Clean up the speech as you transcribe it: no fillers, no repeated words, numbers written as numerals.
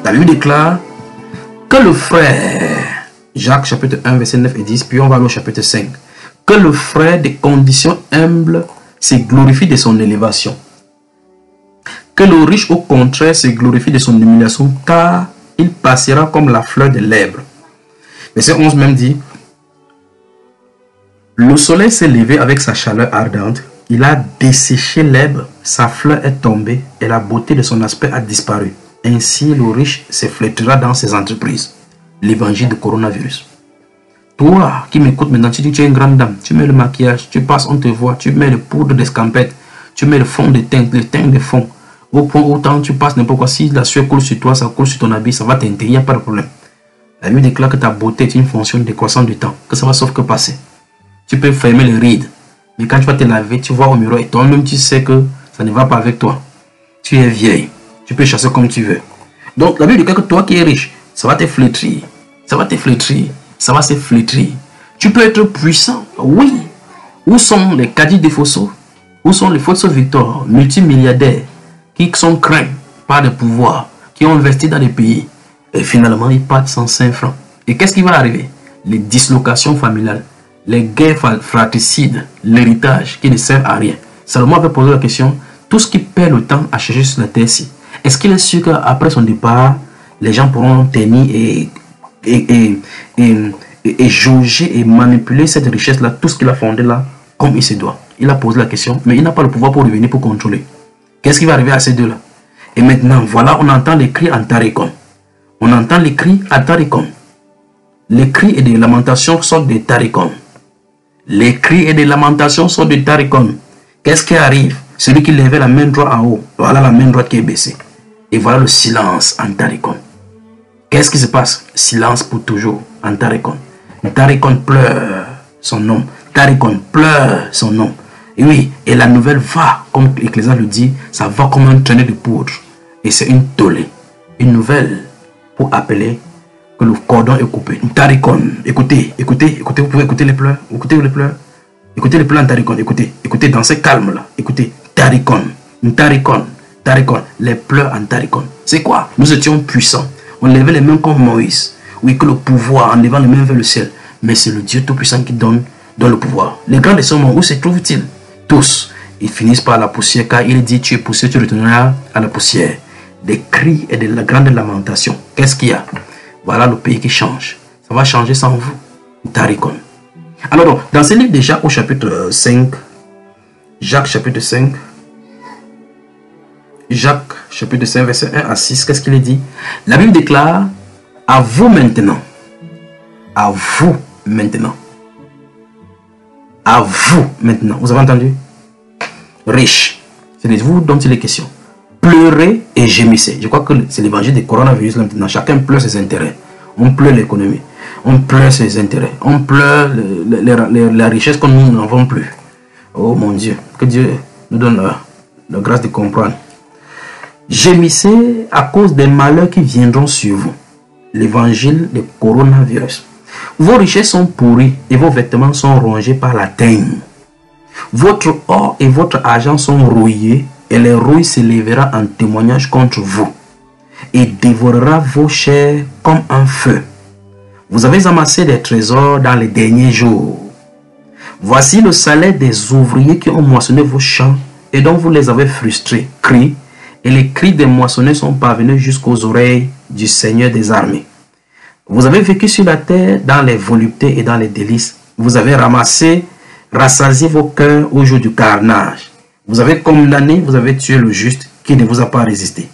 La Bible déclare que le frère, Jacques chapitre 1 verset 9 et 10, puis on va aller au chapitre 5, que le frère des conditions humbles se glorifie de son élévation, que le riche au contraire se glorifie de son humiliation, car il passera comme la fleur de l'herbe. Verset 11 même dit, le soleil s'est levé avec sa chaleur ardente, il a desséché l'herbe, sa fleur est tombée et la beauté de son aspect a disparu. Ainsi le riche se flétrira dans ses entreprises. L'évangile du coronavirus. Toi qui m'écoutes maintenant, tu dis que tu es une grande dame, tu mets le maquillage, tu passes, on te voit, tu mets le poudre d'escampette, tu mets le fond de teint, le teint de fond. Au point où tu passes n'importe quoi, si la sueur coule sur toi, ça coule sur ton habit, ça va t'intégrer, il n'y a pas de problème. La Bible déclare que ta beauté est une fonction décroissante du temps, que ça va sauf que passer. Tu peux fermer les rides, mais quand tu vas te laver, tu vois au miroir et toi-même tu sais que ça ne va pas avec toi. Tu es vieille, tu peux chasser comme tu veux. Donc la Bible déclare que toi qui es riche, ça va te flétrir, ça va te flétrir, ça va se flétrir. Tu peux être puissant, oui. Où sont les caddies des Fosso? Où sont les Fosso Victor, multimilliardaires, qui sont craints par le pouvoir, qui ont investi dans les pays, et finalement ils partent sans 5 francs. Et qu'est-ce qui va arriver? Les dislocations familiales, les guerres fratricides, l'héritage qui ne sert à rien. Salomon avait posé la question, tout ce qui perd le temps à chercher sur la terre-ci, est-ce qu'il est sûr qu'après son départ, les gens pourront tenir et jauger et manipuler cette richesse-là, tout ce qu'il a fondé là, comme il se doit? Il a posé la question, mais il n'a pas le pouvoir pour revenir, pour contrôler. Qu'est-ce qui va arriver à ces deux-là? Et maintenant, voilà, on entend les cris en Tarikon. On entend les cris à Tarikon. Les cris et des lamentations sortent de Tarikon. Les cris et des lamentations sortent de Tarikon. Qu'est-ce qui arrive? Celui qui levait la main droite en haut, voilà la main droite qui est baissée. Et voilà le silence en Tarikon. Qu'est-ce qui se passe? Silence pour toujours en Tarikon. Tarikon pleure son nom. Tarikon pleure son nom. Et oui, et la nouvelle va, comme l'Ecclésiaste le dit, ça va comme un traîneau de poudre. Et c'est une tollée. Une nouvelle pour appeler que le cordon est coupé. Tarikon, écoutez, écoutez, écoutez, vous pouvez écouter les pleurs. Écoutez les pleurs. Écoutez les pleurs en Tarikon, écoutez. Écoutez dans ce calme-là. Écoutez, Tarikon, Tarikon, Tarikon, les pleurs en Tarikon. C'est quoi? Nous étions puissants. On levait les mains comme Moïse. Oui, que le pouvoir, en levant les mains vers le ciel. Mais c'est le Dieu Tout-Puissant qui donne le pouvoir. Les grands de ce monde, où se trouvent-ils? Tous, ils finissent par la poussière, car il dit, tu es poussière, tu retourneras à la poussière. Des cris et de la grande lamentation. Qu'est-ce qu'il y a? Voilà le pays qui change. Ça va changer sans vous. Tarikon. Alors, dans ce livre de Jacques au chapitre 5, Jacques chapitre 5, Jacques chapitre 5, verset 1 à 6, qu'est-ce qu'il est dit? La Bible déclare, à vous maintenant, à vous maintenant, à vous maintenant. Vous avez entendu? Riche, c'est de vous dont il est question. Pleurez et gémissez. Je crois que c'est l'évangile du coronavirus là maintenant. Chacun pleure ses intérêts. On pleure l'économie. On pleure ses intérêts. On pleure la richesse que nous n'avons plus. Oh mon Dieu. Que Dieu nous donne la grâce de comprendre. Gémissez à cause des malheurs qui viendront sur vous. L'évangile du coronavirus. Vos richesses sont pourries et vos vêtements sont rongés par la teigne. Votre or et votre argent sont rouillés et les rouilles se lèvera en témoignage contre vous et dévorera vos chairs comme un feu. Vous avez amassé des trésors dans les derniers jours. Voici le salaire des ouvriers qui ont moissonné vos champs et dont vous les avez frustrés. Cris, et les cris des moissonneurs sont parvenus jusqu'aux oreilles du Seigneur des armées. Vous avez vécu sur la terre dans les voluptés et dans les délices. Vous avez rassasié vos cœurs au jour du carnage. Vous avez condamné, vous avez tué le juste qui ne vous a pas résisté.